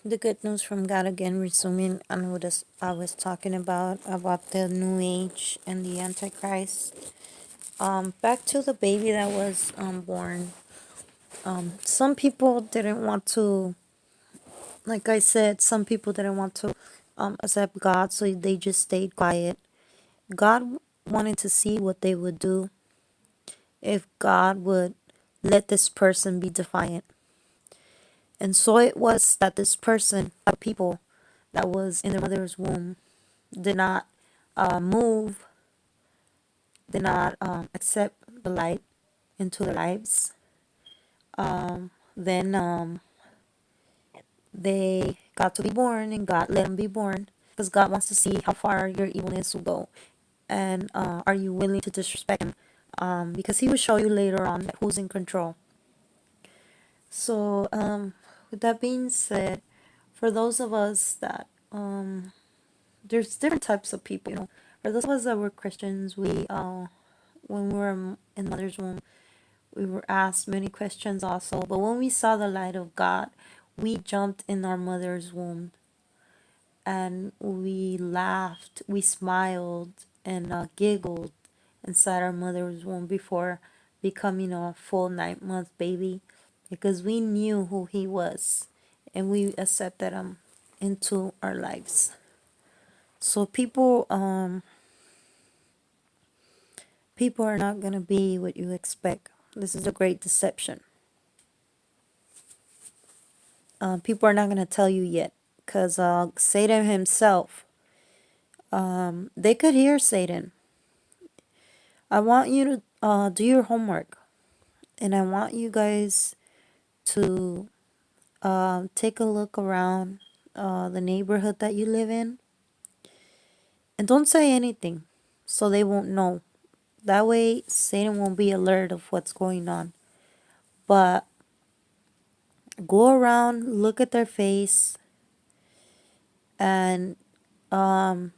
The good news from God again, resuming on what I was talking about the new age and the Antichrist. Back to the baby that was born. Some people didn't want to, like I said, some people didn't want to accept God, so they just stayed quiet. God wanted to see what they would do if God would let this person be defiant. And so it was that this person, people that was in their mother's womb, did not move, did not accept the light into their lives. Then they got to be born, and God let them be born because God wants to see how far your evilness will go, and are you willing to disrespect Him? Because He will show you later on who's in control. So, with that being said, for those of us that there's different types of people, For those of us that were Christians, we when we were in mother's womb, we were asked many questions also. But when we saw the light of God, we jumped in our mother's womb and we laughed, we smiled, and giggled inside our mother's womb before becoming a full 9-month baby, because we knew who He was and we accepted Him into our lives. So people are not gonna be what you expect. This is a great deception. People are not gonna tell you yet, because Satan himself, they could hear Satan. I want you to do your homework, and I want you guys to take a look around the neighborhood that you live in, and don't say anything, so they won't know. That way, Satan won't be alert of what's going on. But go around, look at their face, and a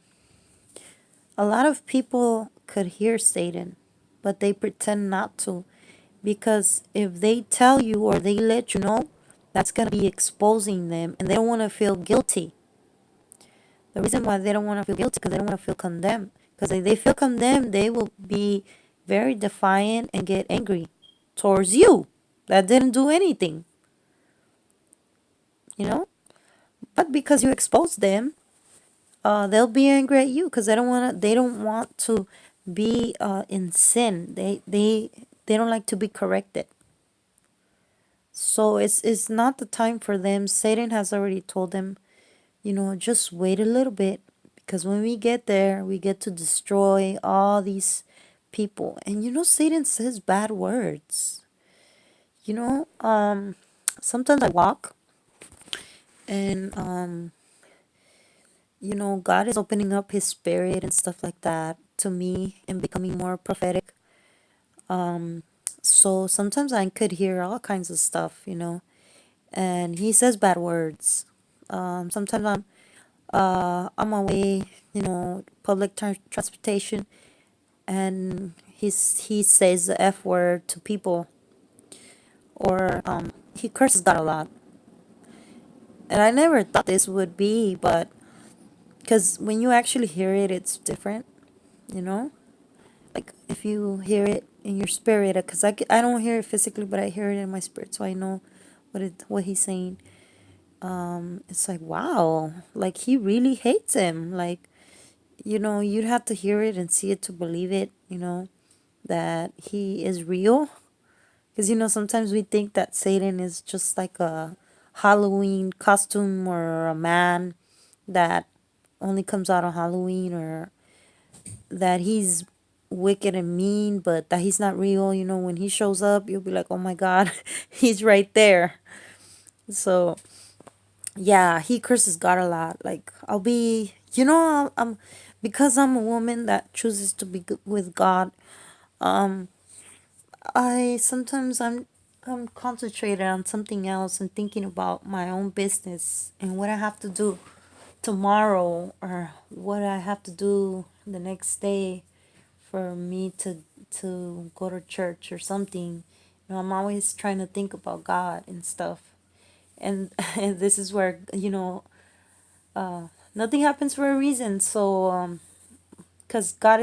lot of people could hear Satan, but they pretend not to, because if they tell you or they let you know, that's going to be exposing them, and they don't want to feel guilty. The reason why they don't want to feel guilty, because they don't want to feel condemned. Because if they feel condemned, they will be very defiant and get angry towards you that didn't do anything, you know? But because you exposed them, they'll be angry at you because they don't want to be in sin. They don't like to be corrected. So it's not the time for them. Satan has already told them, just wait a little bit, because when we get there, we get to destroy all these people. And Satan says bad words. Sometimes I walk and God is opening up His spirit and stuff like that to me and becoming more prophetic. So sometimes I could hear all kinds of stuff, and He says bad words. Sometimes I'm on my way, public transportation, and he says the F word to people, or he curses God a lot. And I never thought this would be, but because when you actually hear it, it's different, you know? Like if you hear it in your spirit, because I don't hear it physically, but I hear it in my spirit, so I know what he's saying. It's like, wow, like he really hates him. Like, you'd have to hear it and see it to believe it, that he is real. Because, sometimes we think that Satan is just like a Halloween costume or a man that only comes out on Halloween, or that he's wicked and mean, but that he's not real. When he shows up, you'll be like, oh my God, he's right there. So, yeah, he curses God a lot. Like, I'll be, because I'm a woman that chooses to be with God, I sometimes I'm concentrated on something else and thinking about my own business and what I have to do tomorrow, or what I have to do the next day for me to go to church or something. I'm always trying to think about God and stuff. and and this is where, nothing happens for a reason. So because God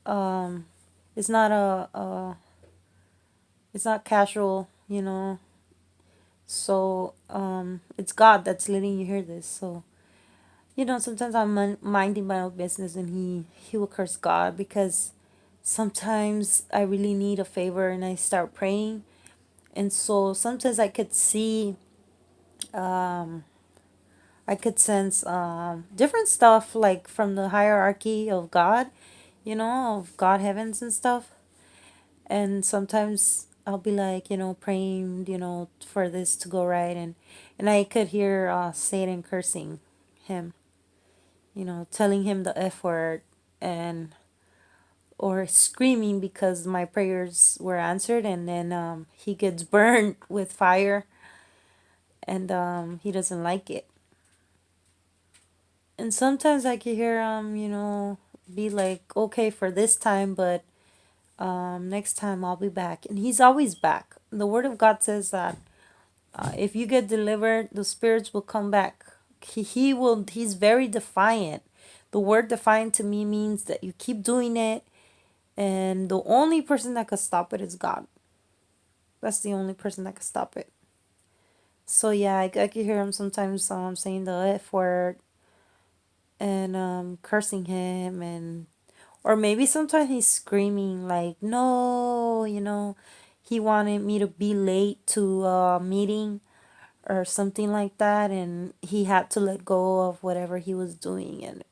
um is not it's not casual, so it's God that's letting you hear this. So sometimes I'm minding my own business, and he will curse God, because sometimes I really need a favor and I start praying. And so sometimes um I could sense different stuff, like from the hierarchy of God, of God heavens and stuff. And sometimes I'll be like, praying, for this to go right, and I could hear Satan cursing him, telling him the F word, and or screaming because my prayers were answered, and then he gets burned with fire, and he doesn't like it. And sometimes I could hear be like, okay, for this time, but next time I'll be back. And he's always back. The word of God says that if you get delivered, the spirits will come back. He's very defiant. The word defiant to me means that you keep doing it, and the only person that could stop it is God. That's the only person that could stop it. So yeah, I could hear him sometimes saying the F word, and cursing him, and or maybe sometimes he's screaming like, no, he wanted me to be late to a meeting or something like that, and he had to let go of whatever he was doing.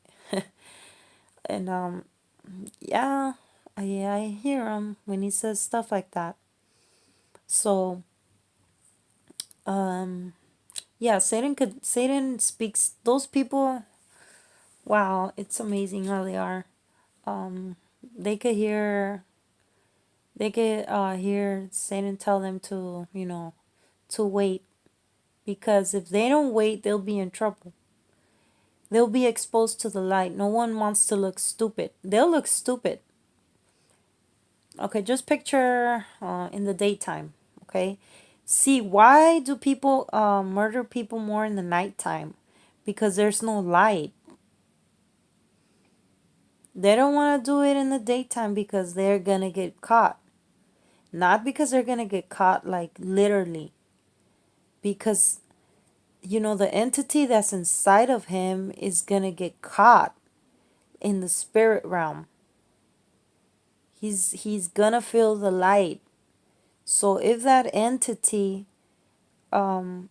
And yeah, I hear him when he says stuff like that. So um yeah, Satan speaks. Those people, wow, it's amazing how they are. um they could hear hear Satan tell them to, to wait, because if they don't wait, they'll be in trouble. They'll be exposed to the light. No one wants to look stupid. They'll look stupid. Okay, just picture in the daytime. Okay, see, why do people murder people more in the nighttime? Because there's no light. They don't want to do it in the daytime because they're gonna get caught. Not because they're gonna get caught like literally, because the entity that's inside of him is gonna get caught in the spirit realm. He's gonna feel the light. So if that entity, um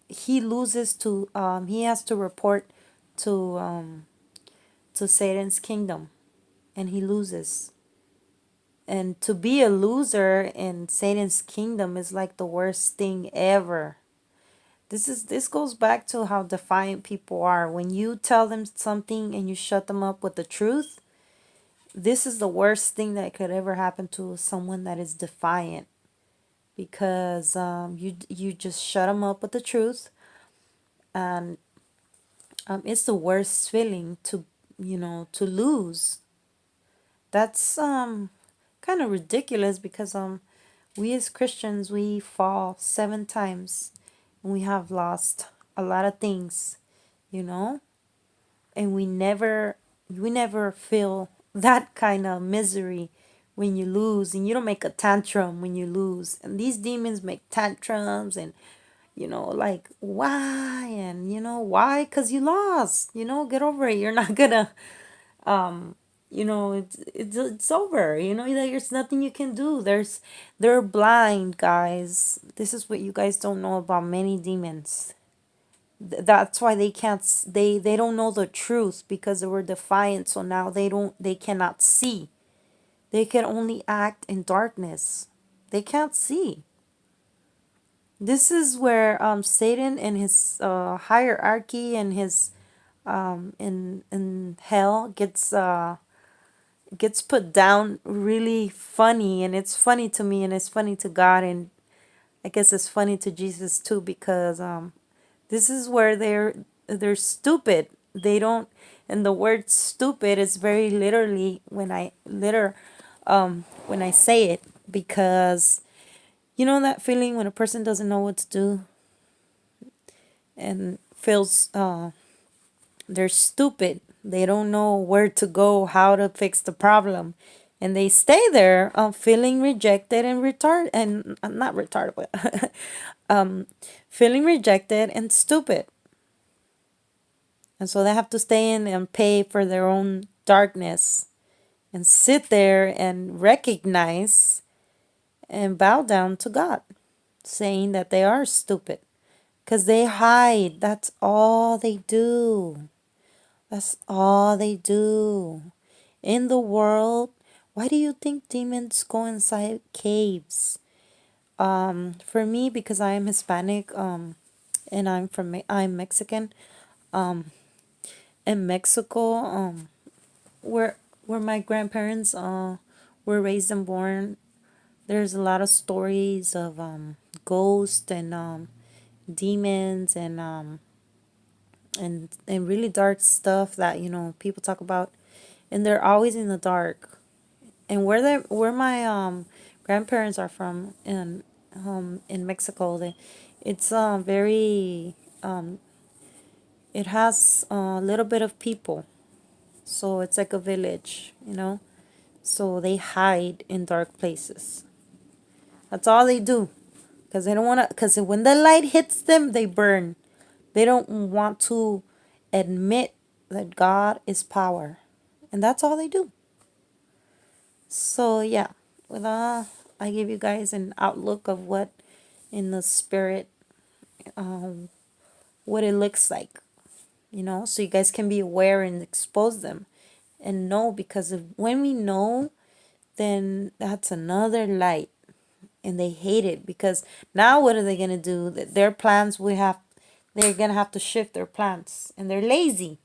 he has to report to Satan's kingdom, and he loses. And to be a loser in Satan's kingdom is like the worst thing ever. This goes back to how defiant people are. When you tell them something and you shut them up with the truth, this is the worst thing that could ever happen to someone that is defiant, because you just shut them up with the truth. And it's the worst feeling to, to lose. That's kind of ridiculous, because we as Christians, we fall 7 times, and we have lost a lot of things, you know and we never feel that kind of misery when you lose, and you don't make a tantrum when you lose. And these demons make tantrums, and like, why? And why? Because you lost. Get over it. You're not gonna it's over. There's nothing you can do. They're blind, guys. This is what you guys don't know about many demons. That's why they can't they don't know the truth, because they were defiant. So now they cannot see. They can only act in darkness. They can't see. This is where Satan and his hierarchy, and his in hell gets put down really funny. And it's funny to me, and it's funny to God, and I guess it's funny to Jesus too, because this is where they're stupid. They don't, and the word stupid is very literally when I say it, because You know that feeling when a person doesn't know what to do and feels they're stupid. They don't know where to go, how to fix the problem. And they stay there feeling rejected and retarded, and not retarded, but feeling rejected and stupid. And so they have to stay in and pay for their own darkness and sit there and recognize and bow down to God, saying that they are stupid because they hide. That's all they do. That's all they do. In the world, why do you think demons go inside caves? For me, because I am Hispanic, and I'm Mexican. In Mexico, where my grandparents were raised and born, there's a lot of stories of ghosts and demons and really dark stuff that people talk about, and they're always in the dark. And where my grandparents are from in Mexico, it's very it has a little bit of people, so it's like a village. So they hide in dark places. That's all they do, because they don't want to. Because when the light hits them, they burn. They don't want to admit that God is power, and that's all they do. So yeah, with I give you guys an outlook of what in the spirit, what it looks like, so you guys can be aware and expose them and know, because when we know, then that's another light, and they hate it, because now what are they gonna do? Their plans they're gonna have to shift their plans, and they're lazy.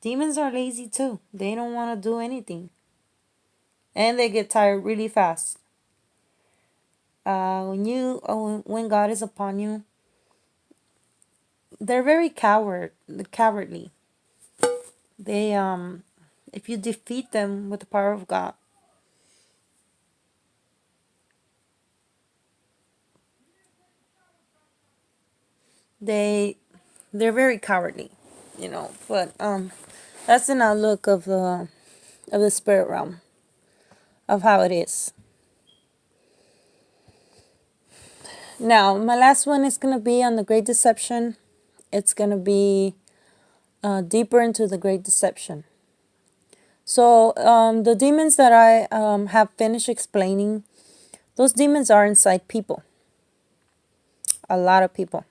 Demons are lazy too. They don't want to do anything, and they get tired really fast. When God is upon you, they're very cowardly. They if you defeat them with the power of God, they they're very cowardly. But that's an outlook of the spirit realm, of how it is. Now, my last one is gonna be on the Great Deception. It's gonna be deeper into the Great Deception. So the demons that I have finished explaining, those demons are inside people. A lot of people.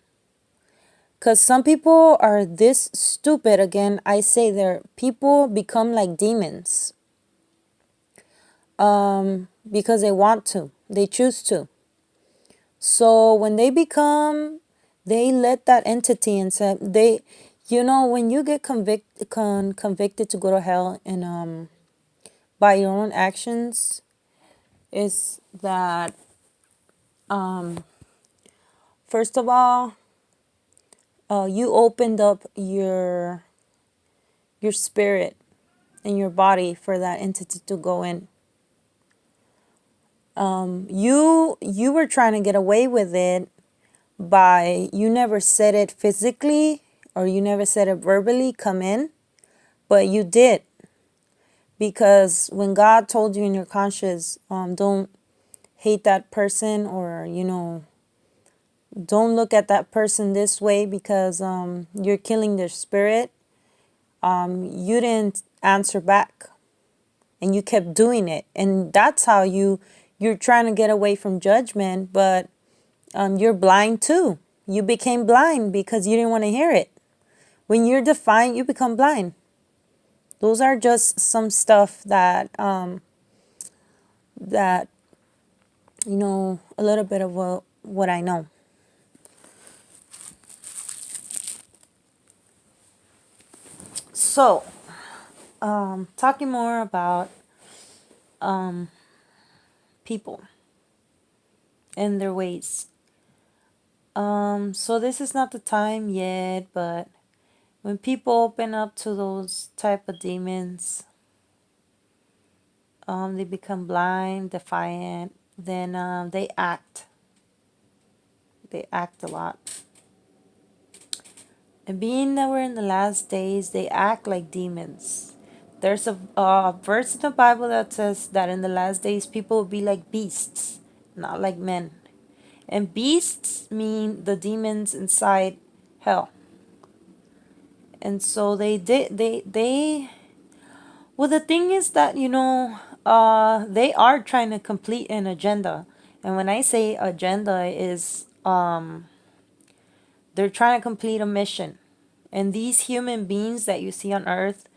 Because some people are this stupid. Again, I say there, people become like demons because they want to. They choose to. So when they let that entity inside. When you get convicted to go to hell and by your own actions, is that first of all, you opened up your spirit and your body for that entity to go in. You were trying to get away with it by, you never said it physically or you never said it verbally, come in, but you did. Because when God told you in your conscience, don't hate that person, or don't look at that person this way because you're killing their spirit, you didn't answer back, and you kept doing it. And that's how you're trying to get away from judgment, but you're blind too. You became blind because you didn't want to hear it. When you're defiant, you become blind. Those are just some stuff that that a little bit of what I know. So, talking more about people and their ways. So this is not the time yet, but when people open up to those type of demons, they become blind, defiant, then they act. They act a lot. And being that we're in the last days, they act like demons. There's a verse in the Bible that says that in the last days, people will be like beasts, not like men. And beasts mean the demons inside hell. And so well, the thing is that, they are trying to complete an agenda. And when I say agenda is, they're trying to complete a mission. And these human beings that you see on earth,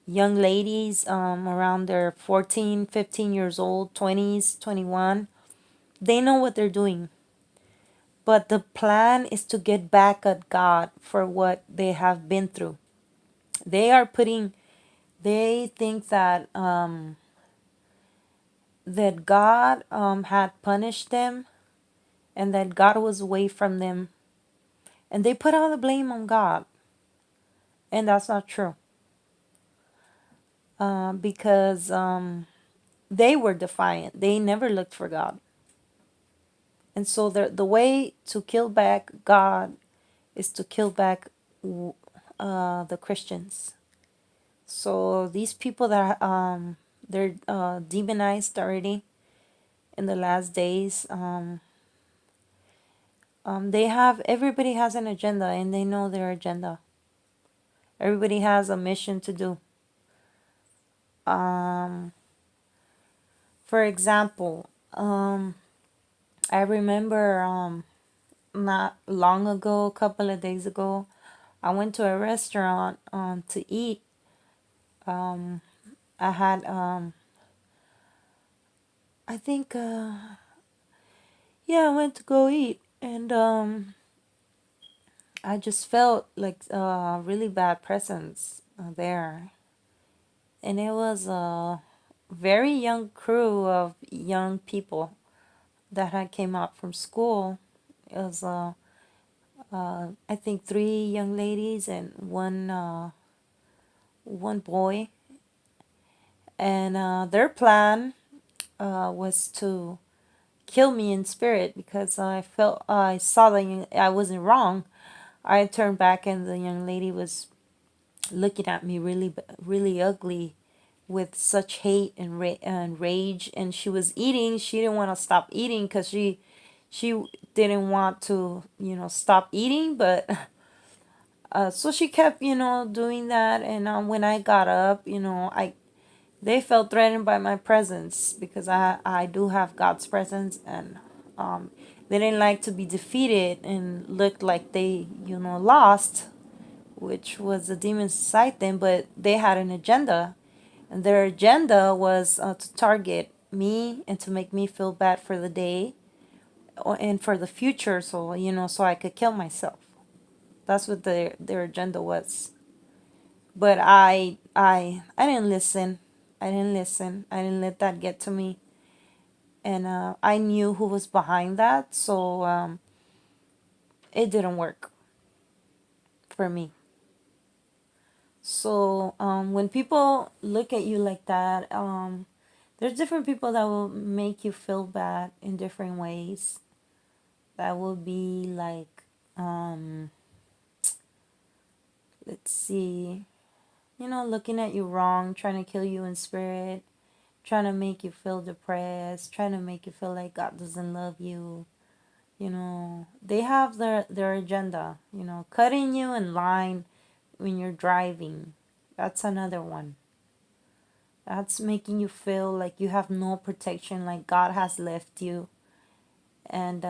young ladies, around their 14, 15 years old, 20s, 21, they know what they're doing. But the plan is to get back at God for what they have been through. They think that that God had punished them and that God was away from them. And they put all the blame on God. And that's not true. Because they were defiant. They never looked for God. And so the way to kill back God is to kill back the Christians. So these people that they're demonized already in the last days. Everybody has an agenda and they know their agenda. Everybody has a mission to do. For example, I remember not long ago, a couple of days ago, I went to a restaurant to eat. I had I think yeah, I went to go eat and I just felt like really bad presence there. And it was a very young crew of young people that had came out from school. It was I think three young ladies and one boy, and their plan was to kill me in spirit because I saw that I wasn't wrong. I turned back and the young lady was looking at me really ugly with such hate and rage, and she was eating. She didn't want to stop eating because she didn't want to stop eating, but so she kept doing that. And when I got up, I they felt threatened by my presence because I do have God's presence, and they didn't like to be defeated and looked like they lost, which was the demons inside them. But they had an agenda, and their agenda was to target me and to make me feel bad for the day and for the future, so so I could kill myself. That's what their agenda was. But I didn't listen. I didn't listen. I didn't let that get to me. And I knew who was behind that, so it didn't work for me. So when people look at you like that, there's different people that will make you feel bad in different ways. That will be like, let's see, looking at you wrong, trying to kill you in spirit, trying to make you feel depressed, trying to make you feel like God doesn't love you. They have their agenda, cutting you in line when you're driving. That's another one. That's making you feel like you have no protection, like God has left you. And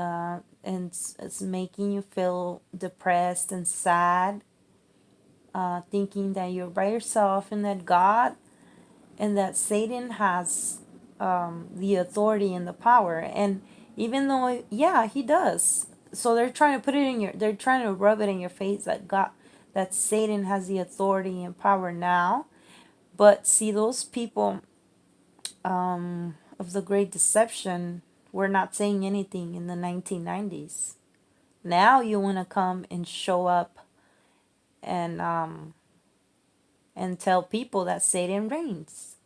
it's making you feel depressed and sad, thinking that you're by yourself and that God and that Satan has the authority and the power. And even though, yeah, he does. So they're trying to they're trying to rub it in your face that that Satan has the authority and power now. But see, those people of the Great Deception were not saying anything in the 1990s. Now you want to come and show up and tell people that Satan reigns.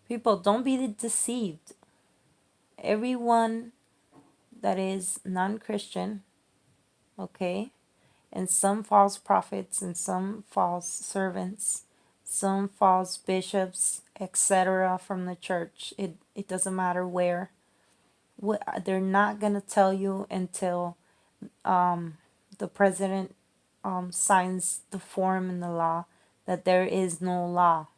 People, don't be deceived. everyone that is non-Christian, okay, and some false prophets and some false servants, some false bishops, etc., from the church. It doesn't matter where. They're not gonna tell you until the president signs the form in the law that there is no law.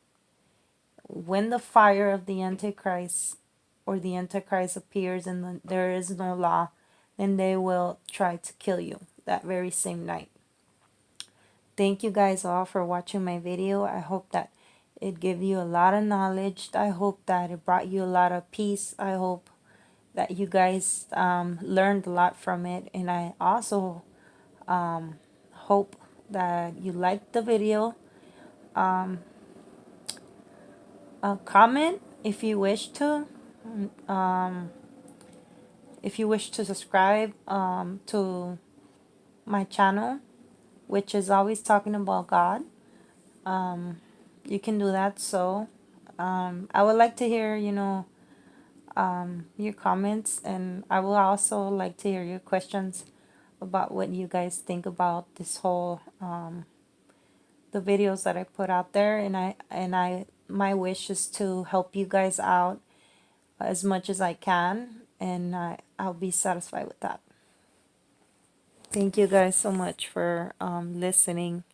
When the fire of the Antichrist or the Antichrist appears and there is no law, then they will try to kill you that very same night. Thank you guys all for watching my video. I hope that it gave you a lot of knowledge. I hope that it brought you a lot of peace. I hope that you guys learned a lot from it. And I also hope that you liked the video. Comment if you wish to. If you wish to subscribe to my channel, which is always talking about God, you can do that. So I would like to hear, your comments, and I will also like to hear your questions about what you guys think about this whole the videos that I put out there. And my wish is to help you guys out as much as I can, and I'll be satisfied with that. Thank you guys so much for listening.